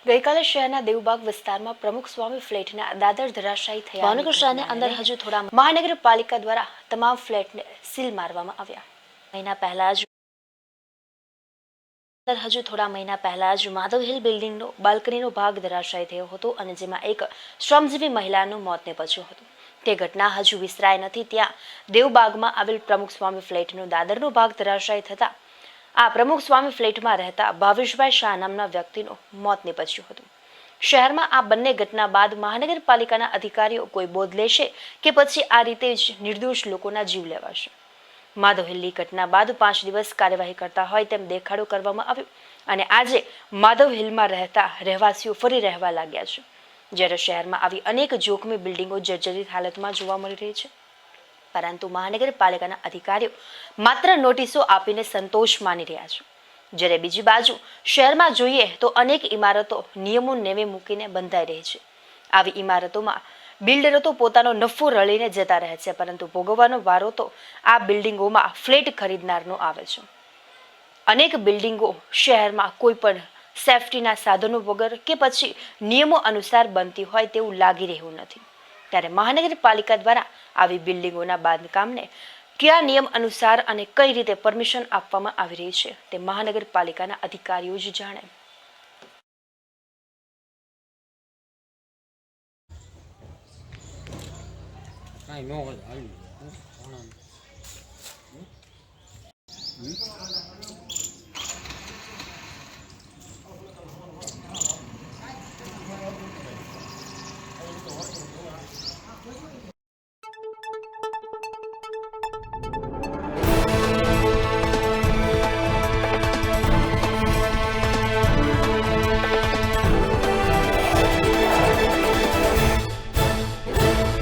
ગઈકાલે શહેરના દેવબાગ વિસ્તારમાં પ્રમુખ સ્વામી ફ્લેટના દાદર ધરાશાયી થયા ભાવનગર શહેરની અંદર હજુ થોડા મહાનગરપાલિકા દ્વારા તમામ ફ્લેટને સીલ મારવામાં આવ્યા. મહિના પહેલા જ માધવ હિલ બિલ્ડિંગનો બાલ્કનીનો ભાગ ધરાશાયી થયો હતો અને જેમાં એક શ્રમજીવી મહિલાનું મોત નીપજ્યું હતું. તે ઘટના હજુ વિસરાઈ નથી ત્યાં દેવબાગમાં આવેલ પ્રમુખ સ્વામી ફ્લેટનો દાદરનો ભાગ ધરાશાયી થતા આ પ્રમુખ સ્વામી ફ્લેટમાં રહેતા ભાવેશભાઈ શાહ નામના વ્યક્તિનું મોત નીપજ્યું હતું. શહેરમાં આ બંને ઘટના બાદ મહાનગરપાલિકાના અધિકારીઓ કોઈ બોધ લેશે કે પછી આ રીતે જ નિર્દોષ લોકોના જીવ લેવાશે. માધવ હિલની ઘટના બાદ 5 દિવસ કાર્યવાહી કરતા હોય તેમ દેખાડો કરવામાં આવ્યો અને આજે માધવ હિલમાં રહેતા રહેવાસીઓ ફરી રહેવા લાગ્યા છે. જ્યારે શહેરમાં આવી અનેક જોખમી બિલ્ડિંગો જર્જરિત હાલતમાં જોવા મળી રહી છે, પરંતુ મહાનગરપાલિકાના અધિકારીઓ માત્ર નોટિસો આપીને સંતોષ માની રહ્યા છે. જ્યારે બીજી બાજુ શહેરમાં જોઈએ તો અનેક ઇમારતો નિયમો નેવે મૂકીને બંધાઈ રહી છે. આવી ઇમારતોમાં બિલ્ડરો તો પોતાનો નફો રળીને જતા રહે છે, પરંતુ ભોગવવાનો વારો તો આ બિલ્ડિંગોમાં ફ્લેટ ખરીદનારનો આવે છે. અનેક બિલ્ડિંગો શહેરમાં કોઈ પણ સેફટીના સાધનો વગર કે પછી નિયમો અનુસાર બનતી હોય તેવું લાગી રહ્યું નથી. ત્યારે મહાનગરપાલિકા દ્વારા આવી બિલ્ડિંગોના બાંધકામને કયા નિયમ અનુસાર અને કઈ રીતે પરમિશન આપવામાં આવી રહી છે તે મહાનગરપાલિકાના અધિકારીઓ જ જાણે. I know.